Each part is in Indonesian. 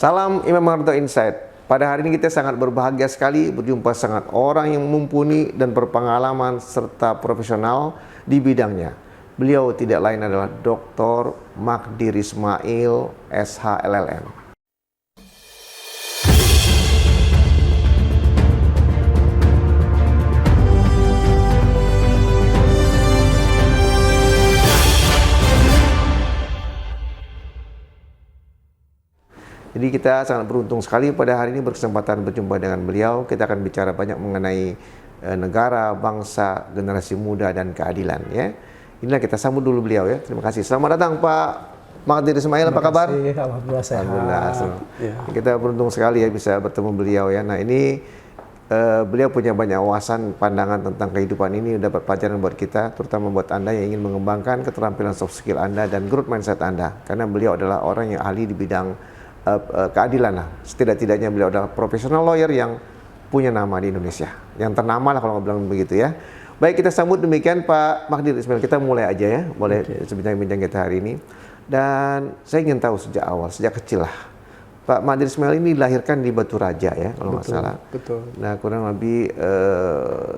Salam Imam Harto Insight. Pada hari ini kita sangat berbahagia sekali berjumpa sangat orang yang mumpuni dan berpengalaman serta profesional di bidangnya. Beliau tidak lain adalah Dr. Magdir Ismail, SH LLM. Jadi kita sangat beruntung sekali pada hari ini berkesempatan berjumpa dengan beliau. Kita akan bicara banyak mengenai negara, bangsa, generasi muda dan keadilan. Ya, inilah kita sambut dulu beliau ya. Terima kasih. Selamat datang Pak Magdir Ismail. Apa kabar? Alhamdulillah sehat. Alhamdulillah. Ya. Kita beruntung sekali ya bisa bertemu beliau ya. Nah ini beliau punya banyak wawasan, pandangan tentang kehidupan ini, dapat pelajaran buat kita, terutama buat Anda yang ingin mengembangkan keterampilan soft skill Anda dan growth mindset Anda. Karena beliau adalah orang yang ahli di bidang keadilan lah. Setidak-tidaknya beliau adalah profesional lawyer yang punya nama di Indonesia, yang ternama lah kalau bilang begitu ya. Baik, kita sambut demikian Pak Magdir Ismail. Kita mulai aja ya, boleh sebincang-bincang kita hari ini. Dan saya ingin tahu sejak awal, sejak kecil lah, Pak Magdir Ismail ini dilahirkan di Batu Raja ya, kalau nggak salah. Betul. Nah kurang lebih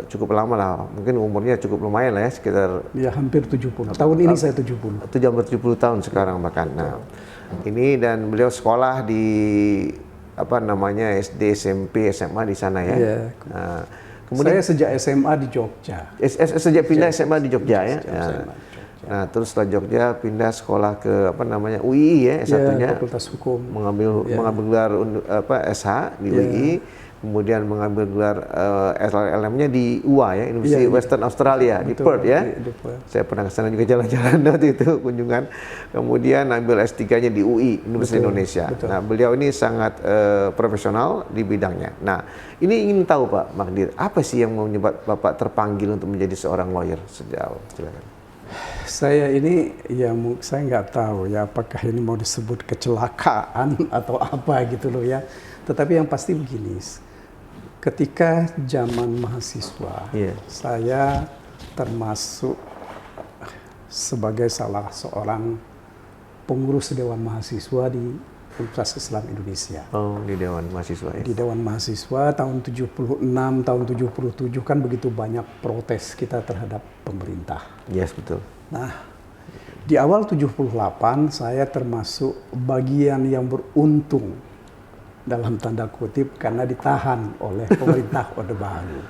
cukup lama lah, mungkin umurnya cukup lumayan lah ya, sekitar ya hampir 70. Tahun ini saya 70. 70 tahun sekarang bahkan. Nah, ini dan beliau sekolah di apa namanya SD, SMP, SMA di sana ya. Ya. Nah, kemudian saya sejak SMA di Jogja. Sejak pindah SMA di Jogja ya. SMA. Nah, terus setelah Jogja pindah sekolah ke apa namanya UI ya, S1-nya Fakultas Hukum. mengambil gelar SH di UI. Kemudian mengambil gelar LLM-nya di UA ya, University Western Australia. Betul, di Perth ya. Di Perth. Saya pernah ke sana juga jalan-jalan waktu itu kunjungan. Kemudian ambil S3-nya di UI, Universitas Indonesia. Betul. Nah, beliau ini sangat profesional di bidangnya. Nah, ini ingin tahu Pak Magdir, apa sih yang menyebabkan Bapak terpanggil untuk menjadi seorang lawyer sejak awal? Silakan. Saya ini saya nggak tahu ya apakah ini mau disebut kecelakaan atau apa gitu loh ya. Tetapi yang pasti begini, ketika zaman mahasiswa, saya termasuk sebagai salah seorang pengurus Dewan Mahasiswa di Universitas Islam Indonesia. Oh, di Dewan Mahasiswa ya? Di Dewan Mahasiswa tahun 76, tahun 77 kan begitu banyak protes kita terhadap pemerintah. Yes, betul. Nah, di awal 78 saya termasuk bagian yang beruntung dalam tanda kutip karena ditahan oleh pemerintah Orde Baru.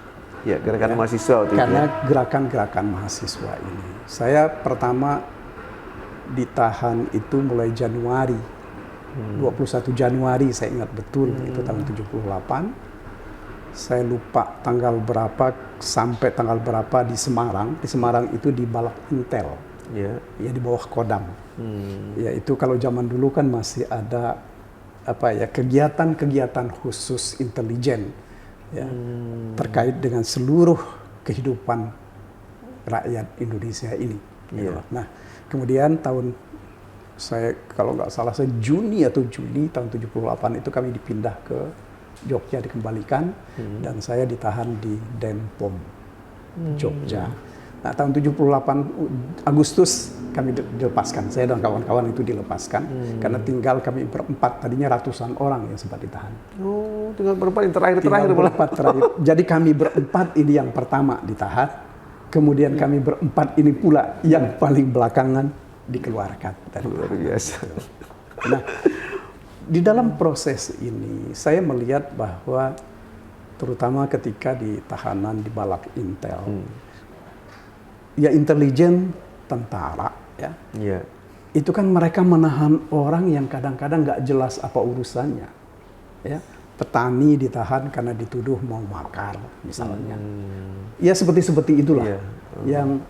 Ya, gerakan mahasiswa waktu karena itu. Karena gerakan-gerakan mahasiswa ini. Saya pertama ditahan itu mulai Januari. 21 Januari saya ingat betul itu tahun 78. Saya lupa tanggal berapa sampai tanggal berapa di Semarang. Di Semarang itu di Balak Intel. Ya di bawah Kodam. Ya itu kalau zaman dulu kan masih ada apa ya kegiatan-kegiatan khusus intelijen ya terkait dengan seluruh kehidupan rakyat Indonesia ini. Gitu. Nah, kemudian saya kalau nggak salah Juni atau Juli tahun 78 itu kami dipindah ke Jogja, dikembalikan dan saya ditahan di Denpom Jogja. Nah, tahun 78 Agustus kami dilepaskan. Saya dan kawan-kawan itu dilepaskan karena tinggal kami berempat, tadinya ratusan orang yang sempat ditahan. Oh, tinggal berempat yang terakhir. Jadi kami berempat ini yang pertama ditahan, kemudian kami berempat ini pula yang paling belakangan dikeluarkan dari luar biasa. Nah, di dalam proses ini saya melihat bahwa terutama ketika di tahanan di Balak Intel, ya intelijen tentara ya, itu kan mereka menahan orang yang kadang-kadang nggak jelas apa urusannya, ya. Petani ditahan karena dituduh mau makar misalnya, ya seperti itulah yang.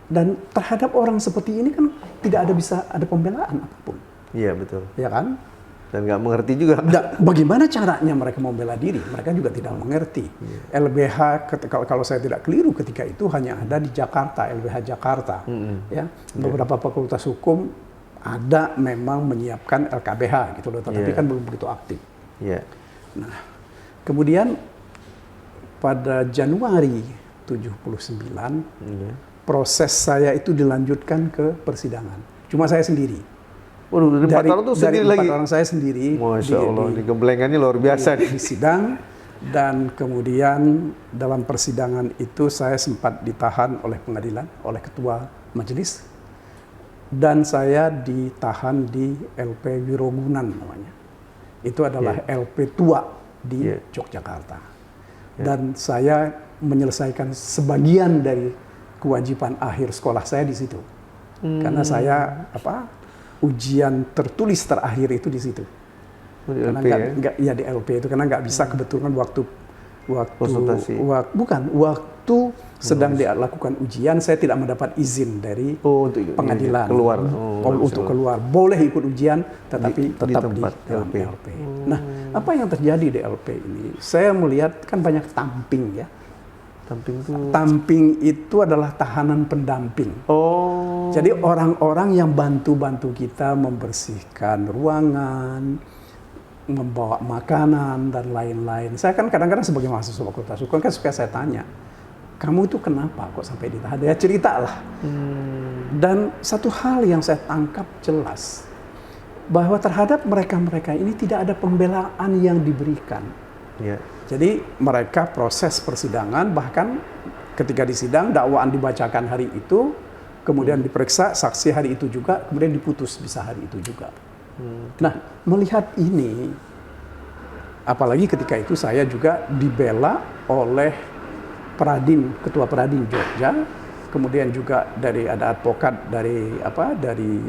Dan terhadap orang seperti ini kan tidak bisa ada pembelaan apapun. Iya betul. Ya kan? Dan nggak mengerti juga. Bagaimana caranya mereka membela diri? Mereka juga tidak mengerti. LBH kalau saya tidak keliru ketika itu hanya ada di Jakarta, LBH Jakarta. Ya, beberapa fakultas hukum ada memang menyiapkan LKBH gitu loh, tetapi kan belum begitu aktif. Nah, kemudian pada Januari 79 proses saya itu dilanjutkan ke persidangan. Cuma saya sendiri. Waduh, dari 4 orang tuh dari sendiri 4 lagi. orang saya sendiri. Masya Allah, ini gemblengannya luar biasa nih. Di sidang, dan kemudian dalam persidangan itu saya sempat ditahan oleh pengadilan, oleh ketua majelis, dan saya ditahan di LP Wirogunan namanya. Itu adalah LP tua di Yogyakarta. Dan saya menyelesaikan sebagian dari kewajiban akhir sekolah saya di situ. Karena saya ujian tertulis terakhir itu di situ. Di Karena LP ya di LP itu karena nggak bisa kebetulan waktu konsultasi. waktu sedang dilakukan ujian saya tidak mendapat izin dari untuk pengadilan keluar. untuk keluar. Boleh ikut ujian tetapi tetap di tempat dalam LP. LP. Nah, apa yang terjadi di LP ini? Saya melihat kan banyak tamping ya. Tamping itu adalah tahanan pendamping. Oh. Jadi orang-orang yang bantu-bantu kita membersihkan ruangan, membawa makanan dan lain-lain. Saya kan kadang-kadang sebagai mahasiswa Fakultas Hukum kan suka saya tanya, kamu itu kenapa kok sampai ditahan? Ya ceritalah. Dan satu hal yang saya tangkap jelas, bahwa terhadap mereka-mereka ini tidak ada pembelaan yang diberikan. Jadi mereka proses persidangan, bahkan ketika di sidang dakwaan dibacakan hari itu, kemudian diperiksa saksi hari itu juga, kemudian diputus bisa hari itu juga. Nah, melihat ini, apalagi ketika itu saya juga dibela oleh Ketua Pradin Jogja, kemudian juga ada advokat dari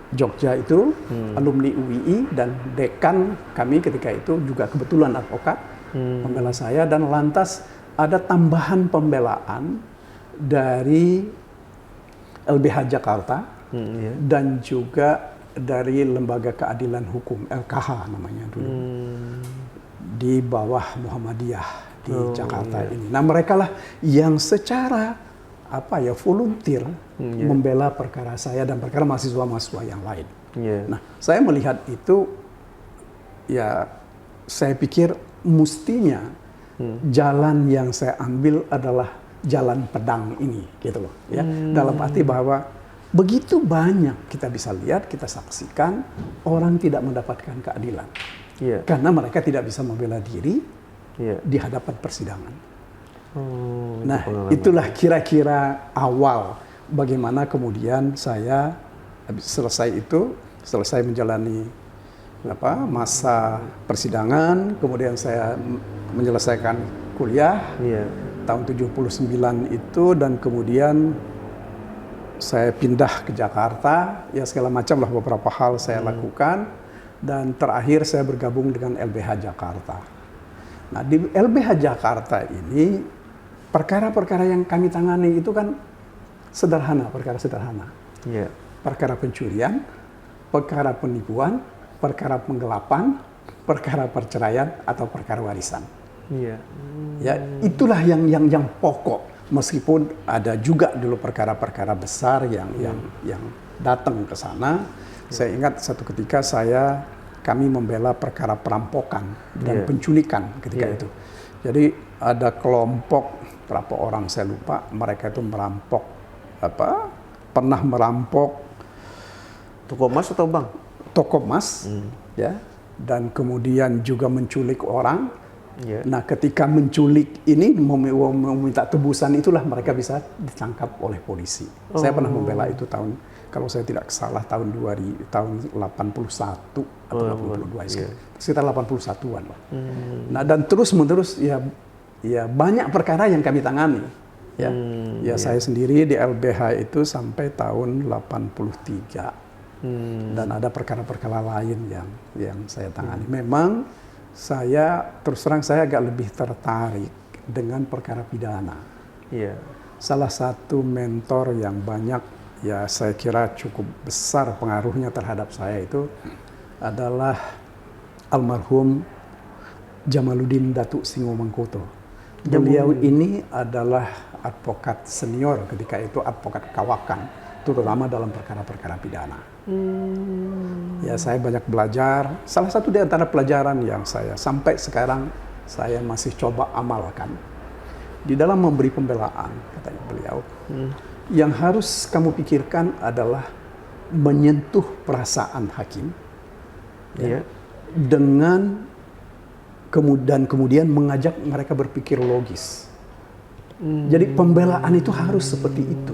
Jogja itu, alumni UII, dan dekan kami ketika itu juga kebetulan advokat membela saya, dan lantas ada tambahan pembelaan dari LBH Jakarta dan juga dari Lembaga Keadilan Hukum, LKH namanya dulu, di bawah Muhammadiyah di Jakarta ini. Nah, mereka lah yang secara volunteer membela perkara saya dan perkara mahasiswa-mahasiswa yang lain. Nah, saya melihat itu, ya saya pikir mestinya jalan yang saya ambil adalah jalan pedang ini, gitu loh. Ya, dalam arti bahwa begitu banyak kita bisa lihat, kita saksikan orang tidak mendapatkan keadilan karena mereka tidak bisa membela diri di hadapan persidangan. Nah, itulah kira-kira awal bagaimana kemudian saya selesai menjalani masa persidangan, kemudian saya menyelesaikan kuliah tahun 79 itu, dan kemudian saya pindah ke Jakarta, ya segala macam lah beberapa hal saya lakukan, dan terakhir saya bergabung dengan LBH Jakarta. Nah, di LBH Jakarta ini perkara-perkara yang kami tangani itu kan perkara sederhana. Perkara pencurian, perkara penipuan, perkara penggelapan, perkara perceraian atau perkara warisan. Ya, itulah yang pokok. Meskipun ada juga dulu perkara-perkara besar yang datang ke sana. Saya ingat satu ketika kami membela perkara perampokan dan penculikan ketika itu. Jadi ada kelompok berapa orang saya lupa, mereka itu merampok pernah merampok toko emas atau bank? Toko emas, ya, dan kemudian juga menculik orang. Nah, ketika menculik ini meminta tebusan, itulah mereka bisa ditangkap oleh polisi. Saya pernah membela itu kalau saya tidak salah tahun 81 atau 82 sekitar 81-an lah. Nah, dan terus-menerus ya banyak perkara yang kami tangani. Saya sendiri di LBH itu sampai tahun 83. Dan ada perkara-perkara lain yang saya tangani. Memang saya terus terang saya agak lebih tertarik dengan perkara pidana. Salah satu mentor yang banyak saya kira cukup besar pengaruhnya terhadap saya itu adalah almarhum Jamaluddin Datuk Singo Mangkoto. Beliau ini adalah advokat senior ketika itu, advokat kawakan, terutama dalam perkara-perkara pidana. Ya, saya banyak belajar. Salah satu di antara pelajaran yang saya sampai sekarang saya masih coba amalkan di dalam memberi pembelaan, katanya beliau, yang harus kamu pikirkan adalah menyentuh perasaan hakim Iya. dengan kemudian mengajak mereka berpikir logis. Jadi pembelaan itu harus seperti itu.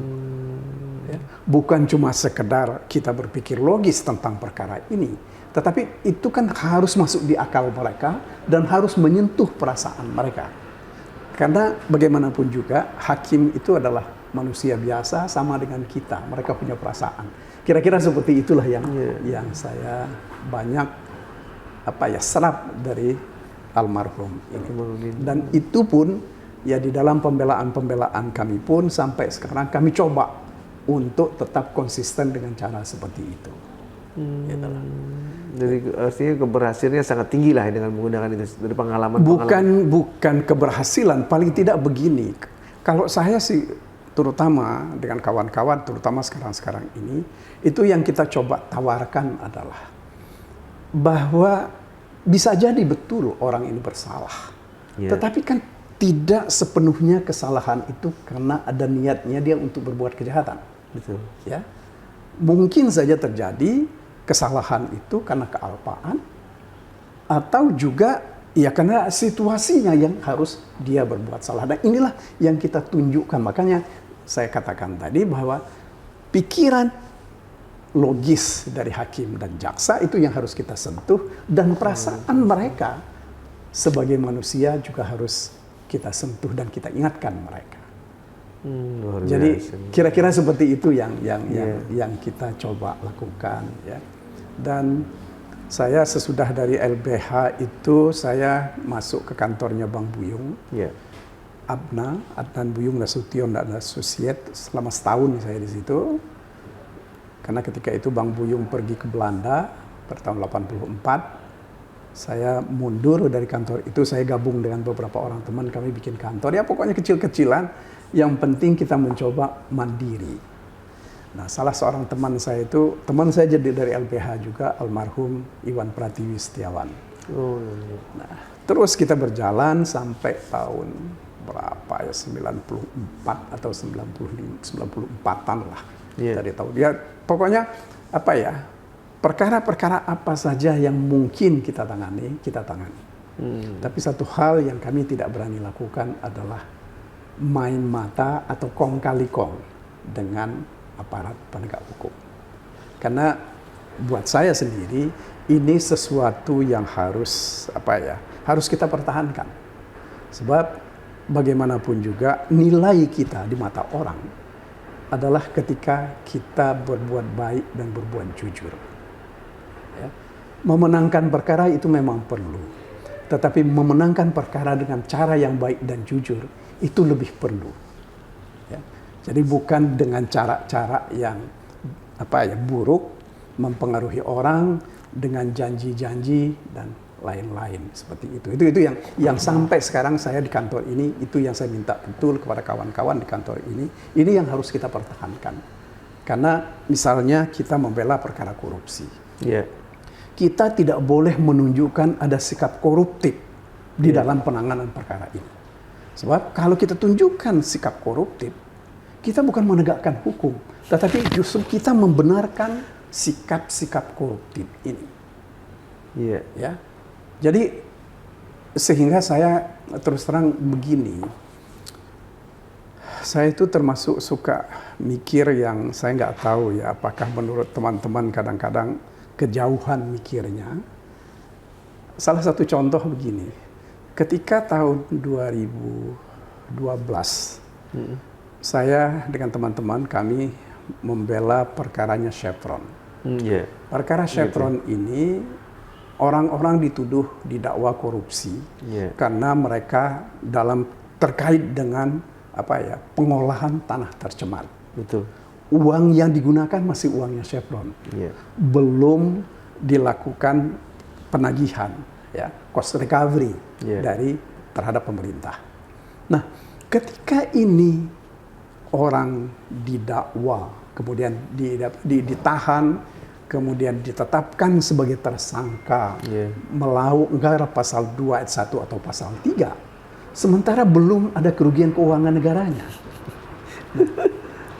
Ya. Bukan cuma sekedar kita berpikir logis tentang perkara ini, tetapi itu kan harus masuk di akal mereka dan harus menyentuh perasaan mereka. Karena bagaimanapun juga hakim itu adalah manusia biasa sama dengan kita. Mereka punya perasaan. Kira-kira seperti itulah yang saya banyak serap dari almarhum ini. Dan itu pun ya di dalam pembelaan kami pun sampai sekarang kami coba untuk tetap konsisten dengan cara seperti itu. Jadi artinya keberhasilannya sangat tinggi lah dengan menggunakan itu dari pengalaman. Bukan keberhasilan, paling tidak begini. Kalau saya sih terutama dengan kawan-kawan, terutama sekarang ini, itu yang kita coba tawarkan adalah bahwa bisa jadi betul orang ini bersalah. Tetapi kan tidak sepenuhnya kesalahan itu karena ada niatnya dia untuk berbuat kejahatan. Betul. Ya. Mungkin saja terjadi kesalahan itu karena kealpaan atau juga ya karena situasinya yang harus dia berbuat salah. Dan inilah yang kita tunjukkan. Makanya saya katakan tadi bahwa pikiran logis dari hakim dan jaksa itu yang harus kita sentuh, dan perasaan mereka sebagai manusia juga harus kita sentuh dan kita ingatkan mereka. Jadi kira-kira seperti itu yang kita coba lakukan ya. Dan saya sesudah dari LBH itu saya masuk ke kantornya Bang Buyung. Adnan Buyung Nasution dan Associate, selama setahun saya di situ. Karena ketika itu Bang Buyung pergi ke Belanda pada tahun 84, saya mundur dari kantor itu, saya gabung dengan beberapa orang teman, kami bikin kantor, ya pokoknya kecil-kecilan, yang penting kita mencoba mandiri. Nah, salah seorang teman saya jadi dari LBH juga, almarhum Iwan Pratiwi Setiawan. Nah, terus kita berjalan sampai tahun berapa ya, 94 atau 94-an lah. Dari tahun dia pokoknya perkara-perkara apa saja yang mungkin kita tangani. Tapi satu hal yang kami tidak berani lakukan adalah main mata atau kong kali kong dengan aparat penegak hukum. Karena buat saya sendiri ini sesuatu yang harus harus kita pertahankan. Sebab bagaimanapun juga nilai kita di mata orang adalah ketika kita berbuat baik dan berbuat jujur. Ya. Memenangkan perkara itu memang perlu. Tetapi memenangkan perkara dengan cara yang baik dan jujur itu lebih perlu. Ya. Jadi bukan dengan cara-cara yang buruk, mempengaruhi orang dengan janji-janji dan lain-lain seperti itu. Itu yang sampai sekarang saya di kantor ini, itu yang saya minta betul kepada kawan-kawan di kantor ini. Ini yang harus kita pertahankan. Karena misalnya kita membela perkara korupsi. Kita tidak boleh menunjukkan ada sikap koruptif di dalam penanganan perkara ini. Sebab kalau kita tunjukkan sikap koruptif, kita bukan menegakkan hukum, tetapi justru kita membenarkan sikap-sikap koruptif ini. Ya. Jadi sehingga saya terus terang begini, saya itu termasuk suka mikir yang saya nggak tahu ya apakah menurut teman-teman kadang-kadang kejauhan mikirnya. Salah satu contoh begini, ketika tahun 2012 saya dengan teman-teman kami membela perkaranya Chevron. Perkara Chevron ini orang-orang dituduh didakwa korupsi karena mereka terkait dengan pengolahan tanah tercemar. Betul. Uang yang digunakan masih uangnya Chevron. Belum dilakukan penagihan, cost recovery terhadap pemerintah. Nah, ketika ini orang didakwa, kemudian ditahan, kemudian ditetapkan sebagai tersangka melanggar pasal 2 ayat 1 atau pasal 3, sementara belum ada kerugian keuangan negaranya.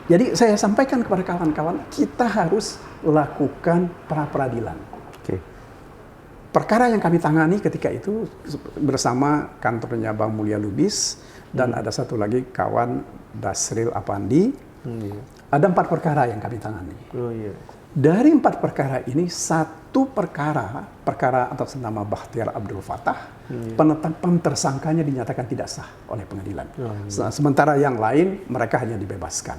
Jadi saya sampaikan kepada kawan-kawan, kita harus lakukan pra-peradilan. Oke. Perkara yang kami tangani ketika itu bersama kantornya Bang Mulya Lubis dan ada satu lagi kawan Dasril Apandi. Ada 4 perkara yang kami tangani. Oh iya. Dari 4 perkara ini, 1 perkara atas nama Bakhtiar Abdul Fattah, penetapan tersangkanya dinyatakan tidak sah oleh pengadilan. Sementara yang lain mereka hanya dibebaskan.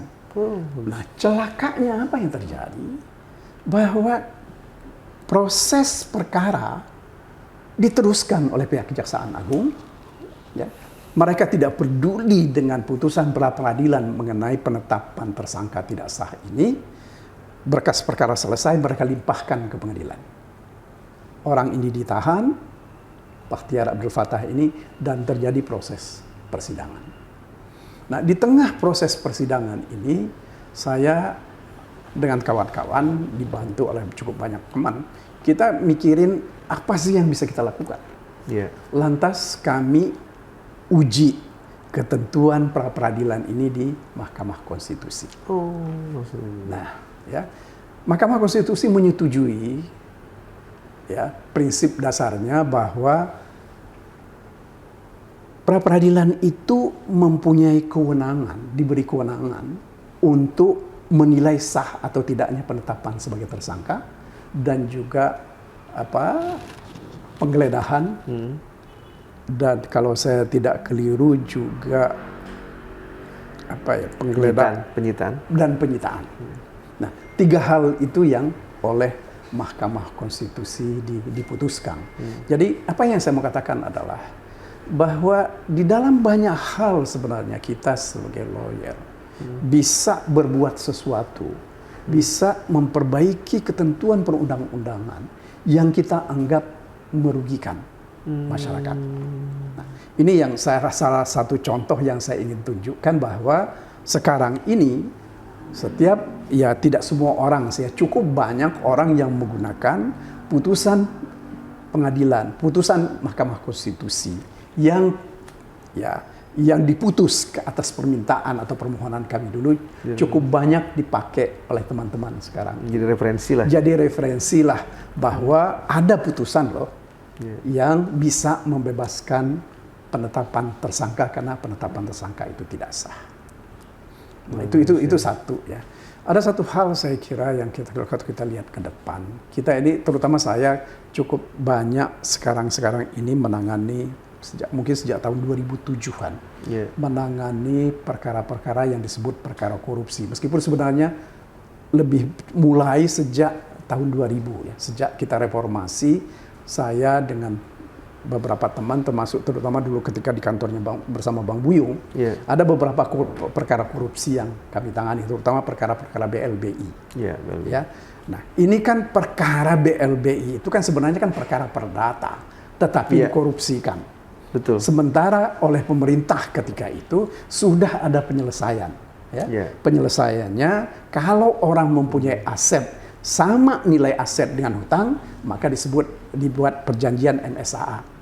Nah, celakanya apa yang terjadi? Bahwa proses perkara diteruskan oleh pihak Kejaksaan Agung. Ya. Mereka tidak peduli dengan putusan pra-peradilan mengenai penetapan tersangka tidak sah ini. Berkas perkara selesai, mereka limpahkan ke pengadilan. Orang ini ditahan, Bakhtiar Abdul Fattah ini, dan terjadi proses persidangan. Nah, di tengah proses persidangan ini, saya dengan kawan-kawan dibantu oleh cukup banyak teman, kita mikirin apa sih yang bisa kita lakukan. Yeah. Lantas kami uji ketentuan pra-peradilan ini di Mahkamah Konstitusi. Oh, maksudnya. Nah, ya, Mahkamah Konstitusi menyetujui ya prinsip dasarnya bahwa pra-peradilan itu mempunyai kewenangan, diberi kewenangan untuk menilai sah atau tidaknya penetapan sebagai tersangka dan juga penggeledahan dan kalau saya tidak keliru juga penggeledahan penyitaan dan penyitaan. Nah, 3 hal itu yang oleh Mahkamah Konstitusi diputuskan. Jadi apa yang saya mau katakan adalah bahwa di dalam banyak hal sebenarnya kita sebagai lawyer bisa berbuat sesuatu, bisa memperbaiki ketentuan perundang-undangan yang kita anggap merugikan masyarakat. Nah, ini yang saya rasa salah satu contoh yang saya ingin tunjukkan bahwa sekarang ini tidak semua orang, cukup banyak orang yang menggunakan putusan pengadilan, putusan Mahkamah Konstitusi yang diputus ke atas permintaan atau permohonan kami dulu cukup banyak dipakai oleh teman-teman sekarang. Jadi referensi lah. Jadi referensi lah bahwa ada putusan yang bisa membebaskan penetapan tersangka karena penetapan tersangka itu tidak sah. Nah, itu satu ya. Ada satu hal saya kira yang kita lihat ke depan. Kita ini terutama saya cukup banyak sekarang ini menangani mungkin sejak tahun 2007-an menangani perkara-perkara yang disebut perkara korupsi. Meskipun sebenarnya lebih mulai sejak tahun 2000 ya. Sejak kita reformasi, saya dengan beberapa teman termasuk terutama dulu ketika di kantornya bersama Bang Buyung, ada beberapa perkara korupsi yang kami tangani, terutama perkara-perkara BLBI. Ya. Nah, ini kan perkara BLBI itu kan sebenarnya kan perkara perdata, tetapi dikorupsikan. Betul. Sementara oleh pemerintah ketika itu sudah ada penyelesaian. Ya. Penyelesaiannya kalau orang mempunyai aset sama nilai aset dengan hutang, maka dibuat perjanjian MSAA.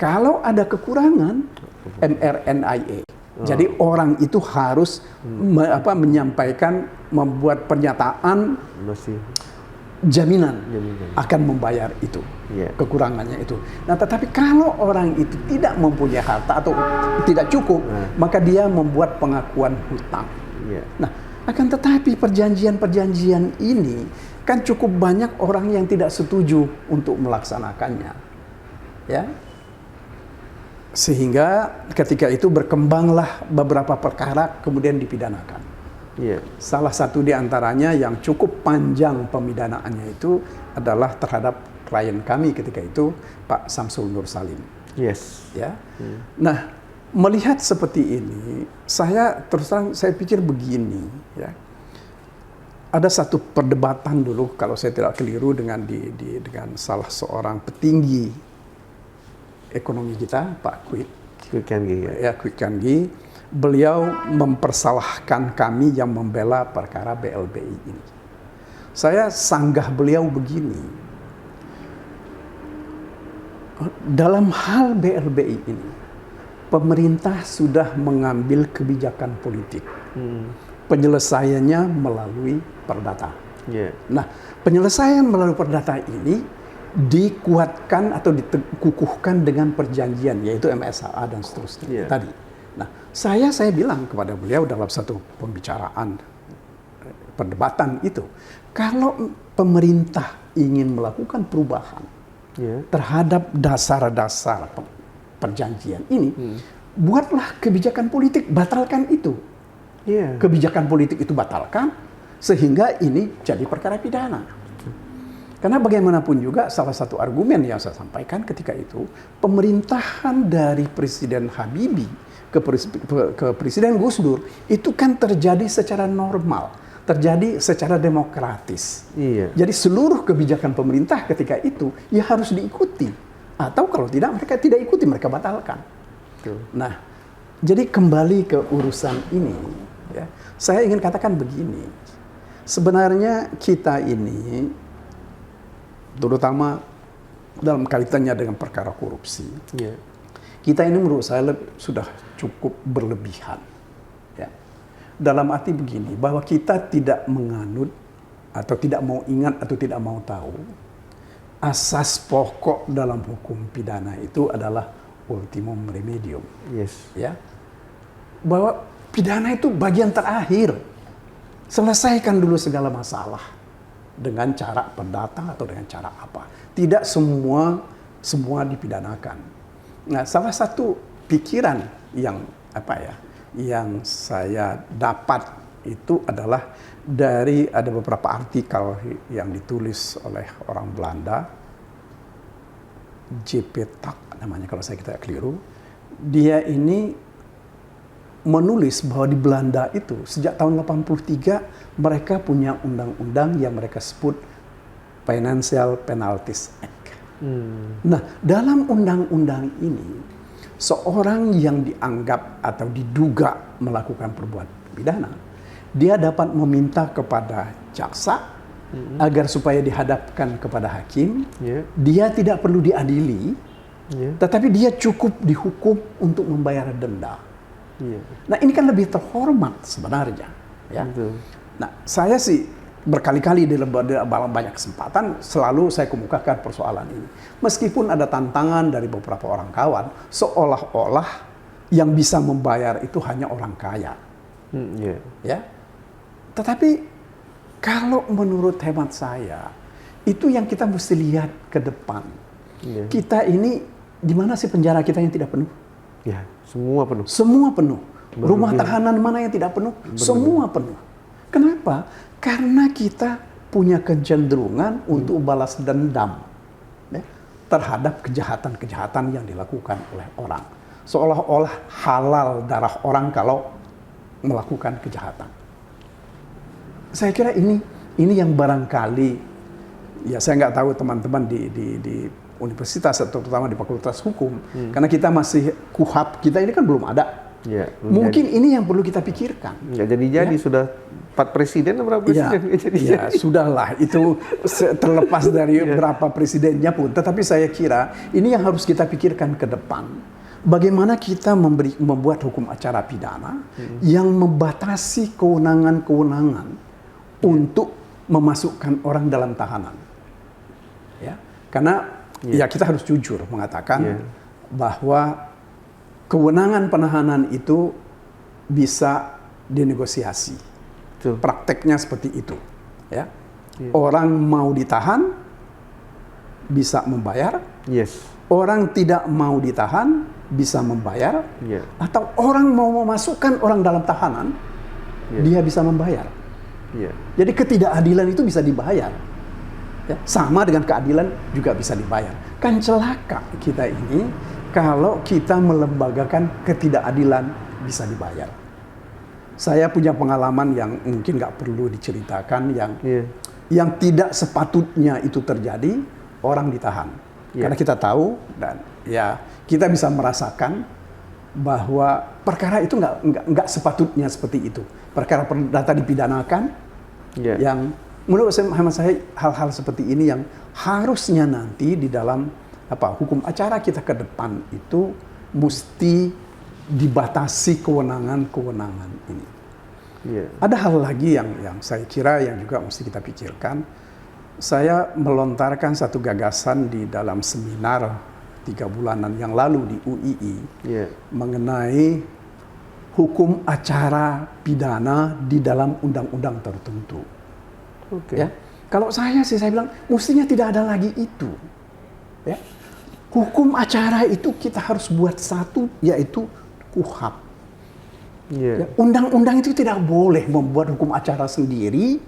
Kalau ada kekurangan, MRNIA. Jadi orang itu harus menyampaikan, membuat pernyataan jaminan akan membayar itu, kekurangannya itu. Nah, tetapi kalau orang itu tidak mempunyai harta atau tidak cukup, maka dia membuat pengakuan hutang. Nah, akan tetapi perjanjian-perjanjian ini kan cukup banyak orang yang tidak setuju untuk melaksanakannya. Ya, sehingga ketika itu berkembanglah beberapa perkara kemudian dipidanakan. Salah satu di antaranya yang cukup panjang pemidanaannya itu adalah terhadap klien kami ketika itu Pak Samsul Nur Salim. Ya. Nah, melihat seperti ini, saya terus terang saya pikir begini. Ya. Ada satu perdebatan dulu kalau saya tidak keliru dengan salah seorang petinggi ekonomi kita, Pak Kwik Kan-gi. Beliau mempersalahkan kami yang membela perkara BLBI ini. Saya sanggah beliau begini. Dalam hal BLBI ini, pemerintah sudah mengambil kebijakan politik. penyelesaiannya melalui perdata. Ya. Nah, penyelesaian melalui perdata ini dikuatkan atau dikukuhkan dengan perjanjian, yaitu MSHA dan seterusnya tadi. Nah, saya bilang kepada beliau dalam satu pembicaraan, perdebatan itu, kalau pemerintah ingin melakukan perubahan terhadap dasar-dasar perjanjian ini, buatlah kebijakan politik, batalkan itu. Kebijakan politik itu batalkan, sehingga ini jadi perkara pidana. Karena bagaimanapun juga salah satu argumen yang saya sampaikan ketika itu, pemerintahan dari Presiden Habibie ke Presiden Gus Dur itu kan terjadi secara normal, terjadi secara demokratis. Jadi seluruh kebijakan pemerintah ketika itu ya harus diikuti, atau kalau tidak mereka tidak ikuti, mereka batalkan. Nah, jadi kembali ke urusan ini, ya, saya ingin katakan begini, sebenarnya kita ini, terutama dalam kaitannya dengan perkara korupsi, kita ini menurut saya sudah cukup berlebihan. Ya. Dalam arti begini, bahwa kita tidak menganut atau tidak mau ingat atau tidak mau tahu, asas pokok dalam hukum pidana itu adalah ultimum remedium. Ya. Bahwa pidana itu bagian terakhir. Selesaikan dulu segala masalah dengan cara perdata atau dengan cara apa. Tidak semua dipidanakan. Nah, salah satu pikiran yang yang saya dapat itu adalah dari ada beberapa artikel yang ditulis oleh orang Belanda, J.P. Tak namanya kalau saya tidak keliru. Dia ini menulis bahwa di Belanda itu sejak tahun 83 mereka punya undang-undang yang mereka sebut Financial Penalties Act. Nah, dalam undang-undang ini seorang yang dianggap atau diduga melakukan perbuatan pidana, dia dapat meminta kepada jaksa agar supaya dihadapkan kepada hakim. Dia tidak perlu diadili, tetapi dia cukup dihukum untuk membayar denda. Nah, ini kan lebih terhormat sebenarnya. Ya. Nah, saya sih berkali-kali dalam banyak kesempatan selalu saya kemukakan persoalan ini. Meskipun ada tantangan dari beberapa orang kawan, seolah-olah yang bisa membayar itu hanya orang kaya. Ya. Tetapi kalau menurut hemat saya, itu yang kita mesti lihat ke depan. Kita ini, di mana sih penjara kita yang tidak penuh? Semua penuh. Semua penuh. Rumah tahanan mana yang tidak penuh? Semua penuh. Kenapa? Karena kita punya kecenderungan untuk balas dendam terhadap kejahatan-kejahatan yang dilakukan oleh orang. Seolah-olah halal darah orang kalau melakukan kejahatan. Saya kira ini yang barangkali, ya saya nggak tahu teman-teman di universitas atau terutama di Fakultas Hukum, karena kita masih KUHAP, kita ini kan belum ada. Mungkin ini yang perlu kita pikirkan. Jadi sudah 4 presiden atau berapa presiden? Sudahlah, itu terlepas dari berapa presidennya pun. Tetapi saya kira ini yang harus kita pikirkan ke depan. Bagaimana kita membuat hukum acara pidana yang membatasi kewenangan-kewenangan untuk memasukkan orang dalam tahanan. Ya, karena ya kita harus jujur mengatakan bahwa kewenangan penahanan itu bisa dinegosiasi. Prakteknya seperti itu. Ya. Orang mau ditahan bisa membayar. Orang tidak mau ditahan bisa membayar. Atau orang mau memasukkan orang dalam tahanan, dia bisa membayar. Jadi ketidakadilan itu bisa dibayar. Ya, sama dengan keadilan juga bisa dibayar. Kan celaka kita ini kalau kita melembagakan ketidakadilan bisa dibayar. Saya punya pengalaman yang mungkin nggak perlu diceritakan, yang tidak sepatutnya itu terjadi, orang ditahan. Karena kita tahu dan ya kita bisa merasakan bahwa perkara itu nggak sepatutnya seperti itu. Perkara perdata dipidanakan, yang menurut saya hal-hal seperti ini yang harusnya nanti di dalam hukum acara kita ke depan itu mesti dibatasi kewenangan-kewenangan ini. Iya. Ada hal lagi yang saya kira yang juga mesti kita pikirkan. Saya melontarkan satu gagasan di dalam seminar 3 bulanan yang lalu di UII Iya. mengenai hukum acara pidana di dalam undang-undang tertentu. Oke. Ya, kalau saya bilang mestinya tidak ada lagi itu. Ya, hukum acara itu kita harus buat satu, yaitu KUHP. Iya. Ya, undang-undang itu tidak boleh membuat hukum acara sendiri,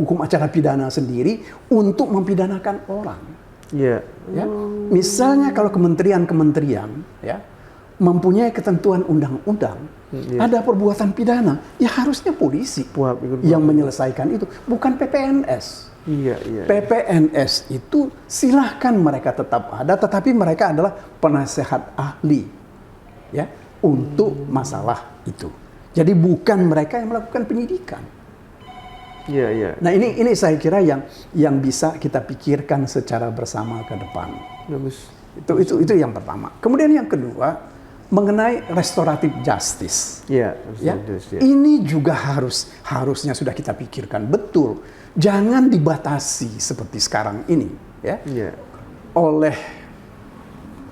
hukum acara pidana sendiri untuk mempidanakan orang. Iya. Ya, misalnya kalau kementerian-kementerian ya mempunyai ketentuan undang-undang, ada perbuatan pidana, ya harusnya polisi yang menyelesaikan itu, bukan PPNS. Iya, iya. PPNS itu silahkan mereka tetap ada, tetapi mereka adalah penasehat ahli ya untuk masalah itu. Jadi bukan mereka yang melakukan penyidikan. Iya, iya. Nah ini saya kira yang bisa kita pikirkan secara bersama ke depan. Bagus. Itu yang pertama. Kemudian yang kedua mengenai restoratif justice. Iya, Ya, ya. ini juga harusnya sudah kita pikirkan betul. Jangan dibatasi seperti sekarang ini, ya, Iya. oleh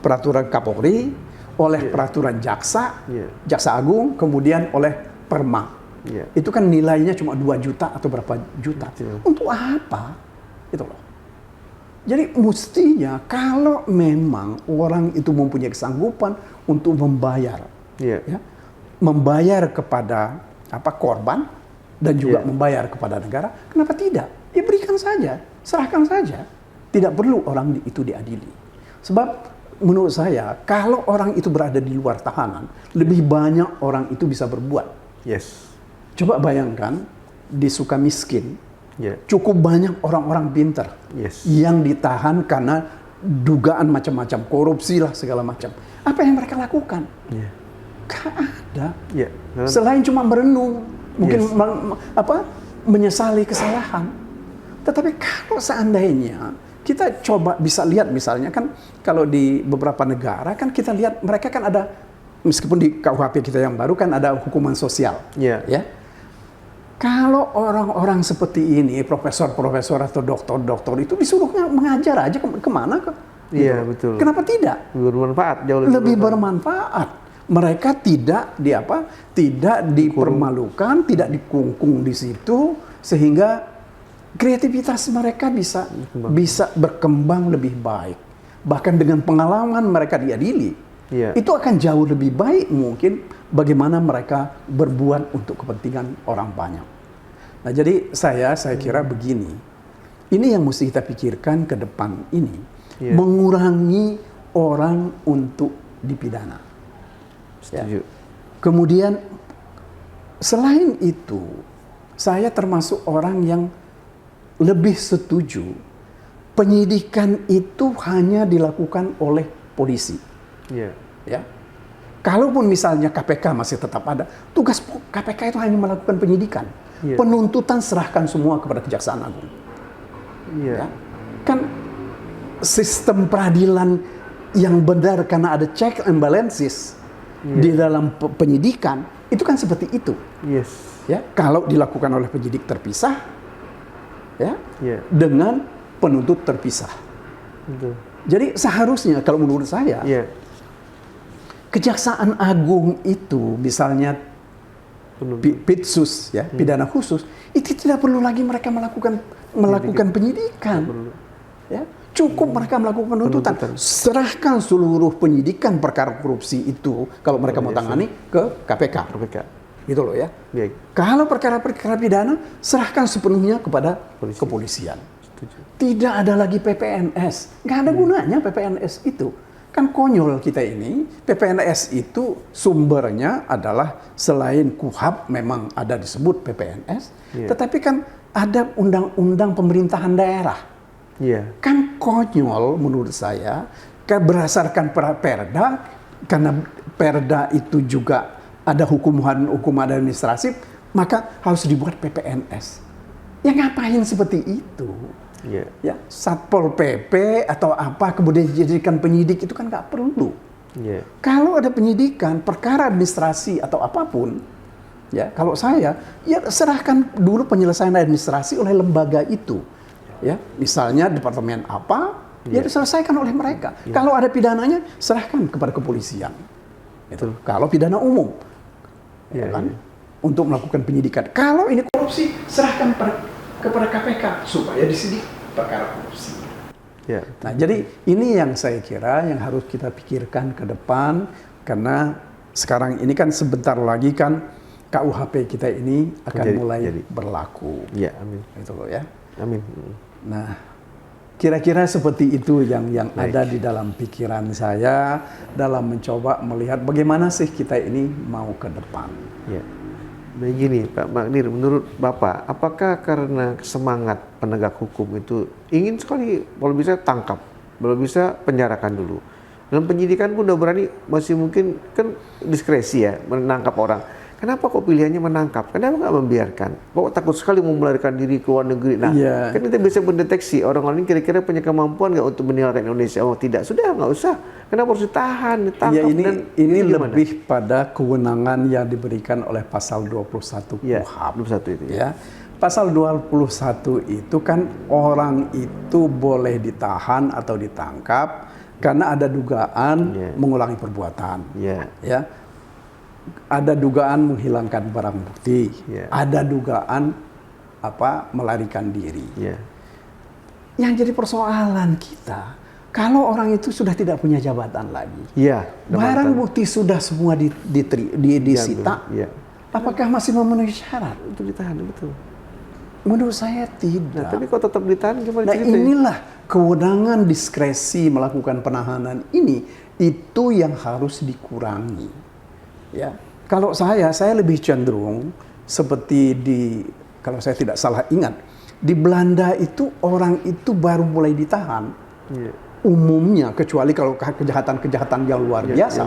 peraturan Kapolri, oleh peraturan jaksa, Iya. jaksa agung, kemudian oleh Perma. Iya. Itu kan nilainya cuma 2 juta atau berapa juta. Betul. Untuk apa? Itu loh. Jadi mestinya kalau memang orang itu mempunyai kesanggupan untuk membayar, Iya. ya, membayar kepada korban dan juga Iya. membayar kepada negara, kenapa tidak? Ya berikan saja, serahkan saja. Tidak perlu orang itu diadili. Sebab menurut saya kalau orang itu berada di luar tahanan, lebih banyak orang itu bisa berbuat. Yes. Coba bayangkan di Sukamiskin, Iya. cukup banyak orang-orang pintar Yes. yang ditahan karena dugaan macam-macam, korupsi lah segala macam. Apa yang mereka lakukan? Iya. Gak ada. Iya. Selain cuma merenung, mungkin Yes. menyesali kesalahan. Tetapi kalau seandainya kita coba bisa lihat misalnya kan kalau di beberapa negara kan kita lihat mereka kan ada, meskipun di KUHP kita yang baru kan ada hukuman sosial. Iya. Ya. Kalau orang-orang seperti ini, profesor-profesor atau doktor-doktor itu disuruhnya mengajar aja kemana kok? Iya, betul. Kenapa tidak? Bermanfaat, jauh Lebih bermanfaat. Mereka tidak tidak dipermalukan, tidak dikungkung di situ, sehingga kreativitas mereka bisa berkembang lebih baik. Bahkan dengan pengalaman mereka diadili, Iya. itu akan jauh lebih baik mungkin bagaimana mereka berbuat untuk kepentingan orang banyak. Nah, jadi saya kira begini. Ini yang mesti kita pikirkan ke depan ini. Iya. Mengurangi orang untuk dipidana. Setuju. Kemudian selain itu, saya termasuk orang yang lebih setuju penyidikan itu hanya dilakukan oleh polisi. Iya. Ya. Kalaupun misalnya KPK masih tetap ada, tugas KPK itu hanya melakukan penyidikan. Iya. Penuntutan serahkan semua kepada Kejaksaan Agung. Iya. Ya. Kan sistem peradilan yang benar karena ada check and balances di dalam penyidikan itu kan seperti itu. Yes. Ya, kalau dilakukan oleh penyidik terpisah, ya, Iya. dengan penuntut terpisah. Betul. Jadi seharusnya kalau menurut saya, Iya. Kejaksaan Agung itu misalnya Pitsus ya, pidana khusus, itu tidak perlu lagi mereka melakukan penyidikan. Ya, cukup mereka melakukan penuntutan. Serahkan seluruh penyidikan perkara korupsi itu kalau mereka mau tangani ke KPK. Gitu loh ya. Baik. Kalau perkara-perkara pidana serahkan sepenuhnya kepada kepolisian. Setuju. Tidak ada lagi PPNS. Nggak ada gunanya PPNS itu. Kan konyol kita ini, PPNS itu sumbernya adalah selain KUHP memang ada disebut PPNS, tetapi kan ada undang-undang pemerintahan daerah. Iya. Kan konyol menurut saya, berdasarkan perda, karena perda itu juga ada hukum administratif, maka harus dibuat PPNS. Ya ngapain seperti itu? Iya. Ya, Satpol PP atau apa kemudian dijadikan penyidik itu kan nggak perlu. Iya. Kalau ada penyidikan, perkara administrasi atau apapun, Ya, kalau saya, ya serahkan dulu penyelesaian administrasi oleh lembaga itu. Ya, misalnya departemen apa, ya diselesaikan oleh mereka. Kalau ada pidananya, serahkan kepada kepolisian. Itu. Kalau pidana umum, ya kan, untuk melakukan penyidikan. Kalau ini korupsi, serahkan kepada KPK supaya disidik perkara korupsi. Ya. Nah, jadi ini yang saya kira yang harus kita pikirkan ke depan, karena sekarang ini kan sebentar lagi kan KUHP kita ini akan mulai berlaku. Ya, amin. Itu loh ya. Amin. Nah, kira-kira seperti itu yang ada di dalam pikiran saya dalam mencoba melihat bagaimana sih kita ini mau ke depan. Ya. Begini Pak Magdir, menurut Bapak, apakah karena semangat penegak hukum itu ingin sekali kalau bisa tangkap, kalau bisa penjarakan dulu. Dalam penyidikan pun udah berani, masih mungkin kan diskresi ya menangkap orang. Kenapa kok pilihannya menangkap? Kenapa nggak membiarkan? Kok takut sekali mau melarikan diri ke luar negeri? Nah, kan kita bisa mendeteksi orang-orang ini kira-kira punya kemampuan nggak untuk meninggalkan Indonesia? Oh tidak, sudah nggak usah. Kenapa harus ditahan, ditangkap? Ya, ini gimana? lebih pada kewenangan yang diberikan oleh pasal 21 ya, KUHP. 21 itu ya. Pasal 21 itu kan orang itu boleh ditahan atau ditangkap karena ada dugaan mengulangi perbuatan. Ya. Ada dugaan menghilangkan barang bukti, ada dugaan melarikan diri. Yang jadi persoalan kita, kalau orang itu sudah tidak punya jabatan lagi, barang bukti sudah semua disita, apakah masih memenuhi syarat untuk ditahan? Betul. Menurut saya tidak. Nah, tapi kok tetap ditahan gimana? Nah, inilah kewenangan diskresi melakukan penahanan ini, itu yang harus dikurangi. Ya, kalau saya lebih cenderung seperti kalau saya tidak salah ingat, di Belanda itu orang itu baru mulai ditahan. Umumnya, kecuali kalau kejahatan-kejahatan yang luar biasa.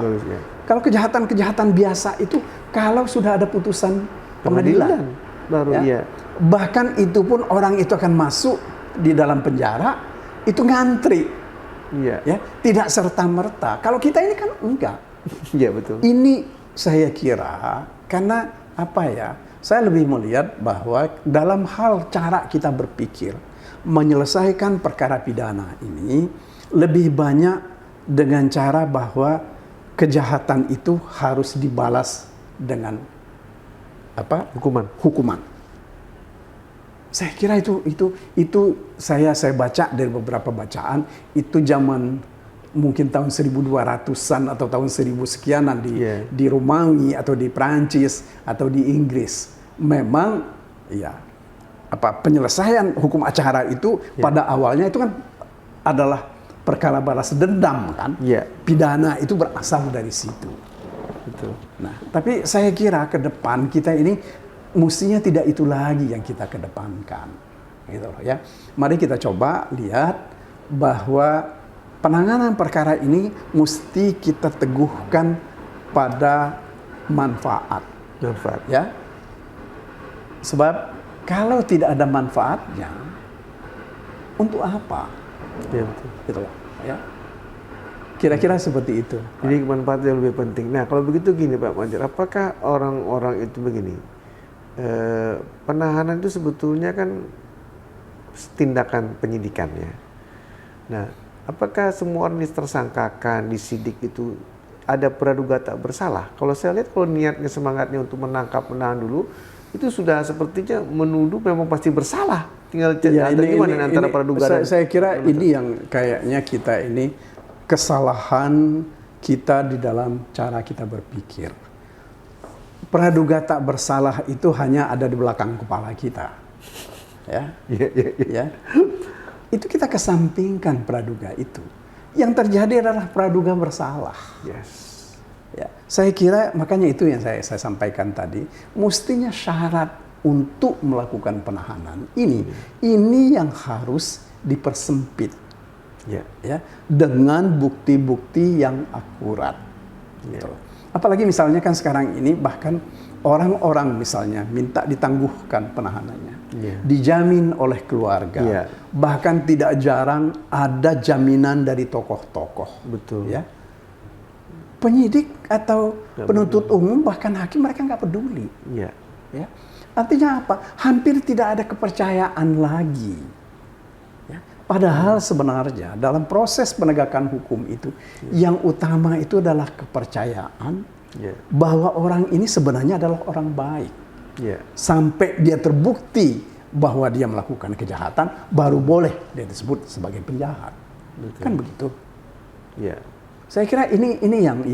Kalau kejahatan-kejahatan biasa itu, kalau sudah ada putusan pengadilan, baru bahkan itu pun orang itu akan masuk di dalam penjara, itu ngantri. Ya, tidak serta-merta. Kalau kita ini kan enggak. Iya, betul. Ini saya kira karena saya lebih melihat bahwa dalam hal cara kita berpikir menyelesaikan perkara pidana ini lebih banyak dengan cara bahwa kejahatan itu harus dibalas dengan hukuman. Saya kira itu saya baca dari beberapa bacaan itu zaman mungkin tahun 1200-an atau tahun 1000 sekianan di Romawi atau di Prancis atau di Inggris. Memang penyelesaian hukum acara itu pada awalnya itu kan adalah perkara balas dendam kan. Pidana itu berasal dari situ. Betul. Nah, tapi saya kira ke depan kita ini mestinya tidak itu lagi yang kita kedepankan. Gitu loh ya. Mari kita coba lihat bahwa penanganan perkara ini mesti kita teguhkan pada manfaat. Ya. Sebab kalau tidak ada manfaatnya, untuk apa? Ya, betul. Gitu loh, ya. Kira-kira seperti itu. Jadi manfaat yang lebih penting. Nah, kalau begitu gini Pak Magdir, apakah orang-orang itu begini? Penahanan itu sebetulnya kan tindakan penyidikan ya. Nah, apakah semua orang ditersangkakan, disidik itu ada praduga tak bersalah? Kalau saya lihat kalau niatnya semangatnya untuk menahan dulu, itu sudah sepertinya menuduh memang pasti bersalah. Tinggal gimana antara praduga dan... Saya kira ini yang kayaknya kita ini kesalahan kita di dalam cara kita berpikir. Praduga tak bersalah itu hanya ada di belakang kepala kita. Ya. Itu kita kesampingkan praduga itu. Yang terjadi adalah praduga bersalah. Ya, saya kira makanya itu yang saya sampaikan tadi. Mestinya syarat untuk melakukan penahanan ini yang harus dipersempit. Ya, dengan bukti-bukti yang akurat. Gitu. Apalagi misalnya kan sekarang ini bahkan orang-orang misalnya minta ditangguhkan penahanannya, dijamin oleh keluarga, bahkan tidak jarang ada jaminan dari tokoh-tokoh. Betul. Ya. penyidik atau penuntut umum bahkan hakim mereka nggak peduli. Ya. Ya. Artinya apa? Hampir tidak ada kepercayaan lagi. Ya. Padahal sebenarnya dalam proses penegakan hukum itu yang utama itu adalah kepercayaan bahwa orang ini sebenarnya adalah orang baik. Sampai dia terbukti bahwa dia melakukan kejahatan, baru boleh dia disebut sebagai penjahat. Kan begitu? Ya. Saya kira ini yang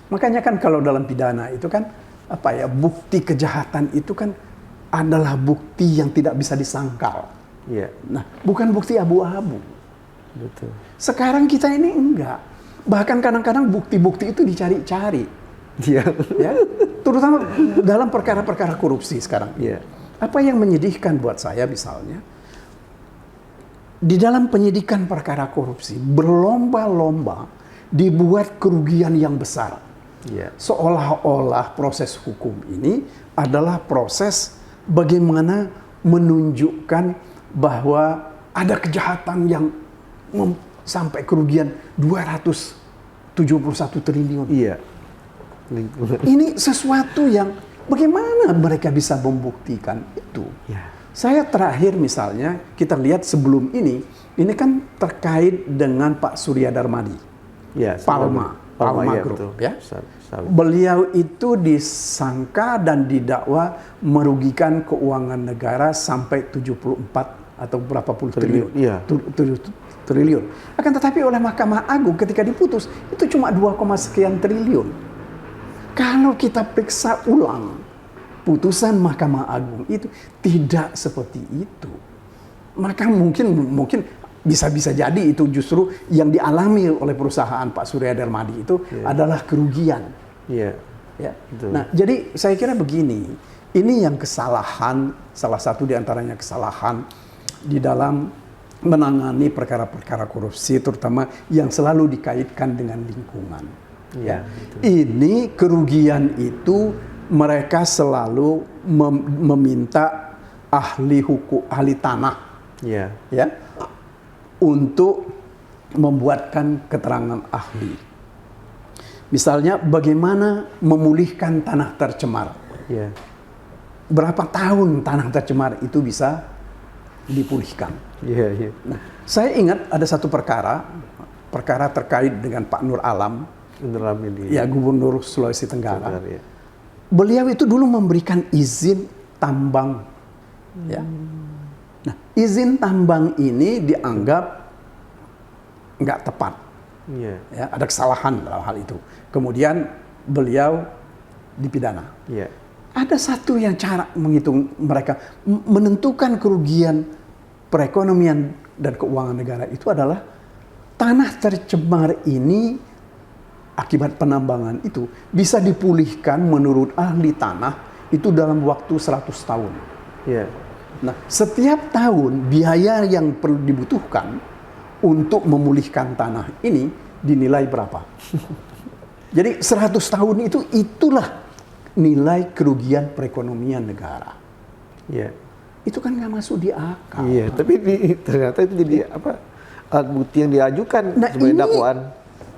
makanya kan kalau dalam pidana itu kan apa ya, bukti kejahatan itu kan adalah bukti yang tidak bisa disangkal. Ya. Nah, bukan bukti abu-abu. Betul. Sekarang kita ini enggak. Bahkan kadang-kadang bukti-bukti itu dicari-cari. Ya. Ya, terutama dalam perkara-perkara korupsi sekarang. Ya. Apa yang menyedihkan buat saya misalnya, di dalam penyidikan perkara korupsi berlomba-lomba dibuat kerugian yang besar. Seolah-olah proses hukum ini adalah proses bagaimana menunjukkan bahwa ada kejahatan yang sampai kerugian 271 triliun. Iya. Ini sesuatu yang bagaimana mereka bisa membuktikan itu. Ya. Saya terakhir misalnya kita lihat sebelum ini kan terkait dengan Pak Surya Darmadi, Ya, Palma ya, Group, betul. ya. Beliau itu disangka dan didakwa merugikan keuangan negara sampai 74 atau berapa puluh triliun. Iya. Triliun. Akan tetapi oleh Mahkamah Agung ketika diputus itu cuma 2, sekian triliun. Kalau kita periksa ulang putusan Mahkamah Agung itu tidak seperti itu. Maka mungkin bisa jadi itu justru yang dialami oleh perusahaan Pak Surya Darmadi itu adalah kerugian. Iya. Ya. Nah, jadi saya kira begini, ini yang kesalahan, salah satu di antaranya kesalahan di dalam menangani perkara-perkara korupsi, terutama yang selalu dikaitkan dengan lingkungan. Ya. Ini kerugian itu mereka selalu meminta ahli hukum, ahli tanah, ya, untuk membuatkan keterangan ahli. Misalnya bagaimana memulihkan tanah tercemar. Ya. Berapa tahun tanah tercemar itu bisa dipulihkan. Ya. Nah, saya ingat ada satu perkara terkait dengan Pak Nur Alam, Gubernur Sulawesi Tenggara. Ya. Beliau itu dulu memberikan izin tambang. Ya. Nah, izin tambang ini dianggap nggak tepat. Ya, ada kesalahan dalam hal itu. Kemudian beliau dipidana. Ada satu yang cara menghitung mereka menentukan kerugian perekonomian dan keuangan negara itu adalah tanah tercemar ini akibat penambangan itu bisa dipulihkan menurut ahli tanah itu dalam waktu 100 tahun. Nah, setiap tahun biaya yang perlu dibutuhkan untuk memulihkan tanah ini dinilai berapa. Jadi 100 tahun itulah nilai kerugian perekonomian negara. Itu kan nggak masuk di akal. Tapi ternyata itu jadi apa? Alat bukti yang diajukan sebagai dakwaan.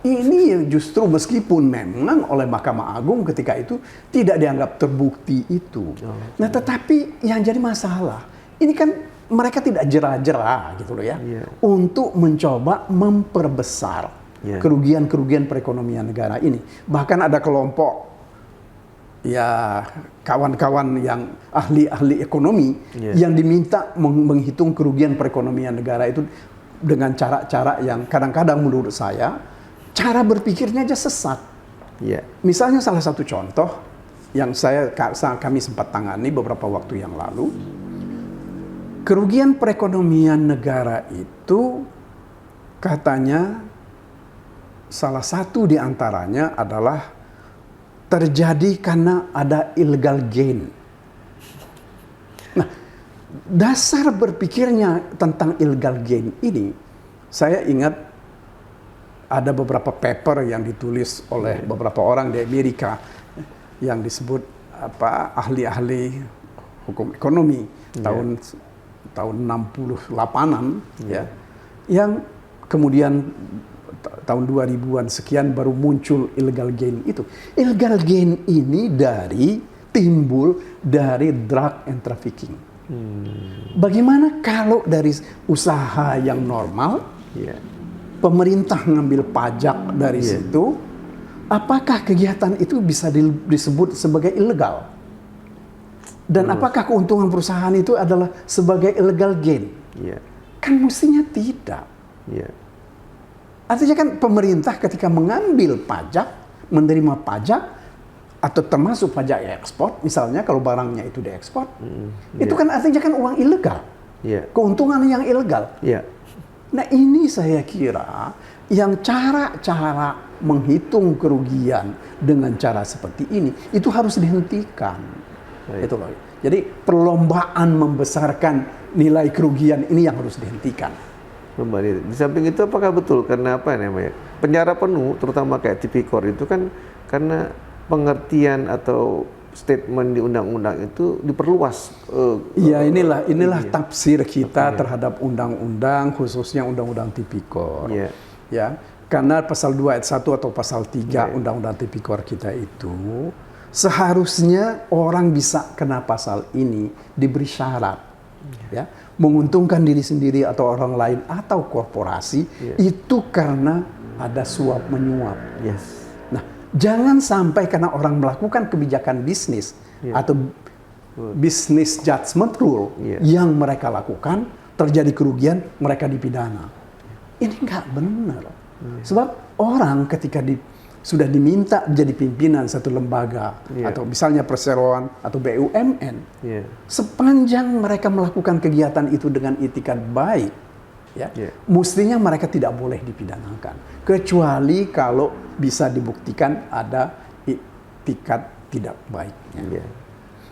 Ini justru meskipun memang oleh Mahkamah Agung ketika itu tidak dianggap terbukti itu. Nah, tetapi yang jadi masalah, ini kan mereka tidak jera-jera gitu loh ya, untuk mencoba memperbesar kerugian-kerugian perekonomian negara ini. Bahkan ada kelompok kawan-kawan yang ahli-ahli ekonomi yang diminta menghitung kerugian perekonomian negara itu dengan cara-cara yang kadang-kadang menurut saya cara berpikirnya aja sesat. Misalnya salah satu contoh yang kami sempat tangani beberapa waktu yang lalu, kerugian perekonomian negara itu katanya salah satu di antaranya adalah terjadi karena ada illegal gain. Nah, dasar berpikirnya tentang illegal gain ini, saya ingat ada beberapa paper yang ditulis oleh beberapa orang di Amerika yang disebut ahli-ahli hukum ekonomi tahun 68-an yang kemudian tahun 2000-an sekian baru muncul illegal gain itu. Illegal gain ini timbul dari drug and trafficking. Bagaimana kalau dari usaha yang normal, pemerintah ngambil pajak dari situ, apakah kegiatan itu bisa disebut sebagai ilegal? Dan apakah keuntungan perusahaan itu adalah sebagai illegal gain? Kan mestinya tidak. Artinya kan pemerintah ketika mengambil pajak, menerima pajak, atau termasuk pajak ekspor, misalnya kalau barangnya itu diekspor, itu kan artinya kan uang ilegal. Keuntungan yang ilegal. Nah ini saya kira yang cara-cara menghitung kerugian dengan cara seperti ini, itu harus dihentikan. Itu loh. Jadi perlombaan membesarkan nilai kerugian ini yang harus dihentikan. Di samping itu apakah betul karena apa namanya penjara penuh, terutama kayak tipikor itu kan karena pengertian atau statement di undang-undang itu diperluas. Iya inilah tafsir kita terhadap undang-undang, khususnya undang-undang tipikor. Ya, karena pasal 2 ayat 1 atau pasal 3 undang-undang tipikor kita itu seharusnya orang bisa kena pasal ini diberi syarat, ya, menguntungkan diri sendiri atau orang lain atau korporasi itu karena ada suap menyuap. Nah, jangan sampai karena orang melakukan kebijakan bisnis atau business judgment rule yang mereka lakukan terjadi kerugian, mereka dipidana. Ini nggak benar. Sebab orang ketika sudah diminta jadi pimpinan satu lembaga atau misalnya perseroan atau BUMN, sepanjang mereka melakukan kegiatan itu dengan itikat baik, mestinya mereka tidak boleh dipidanakan, kecuali kalau bisa dibuktikan ada itikat tidak baiknya.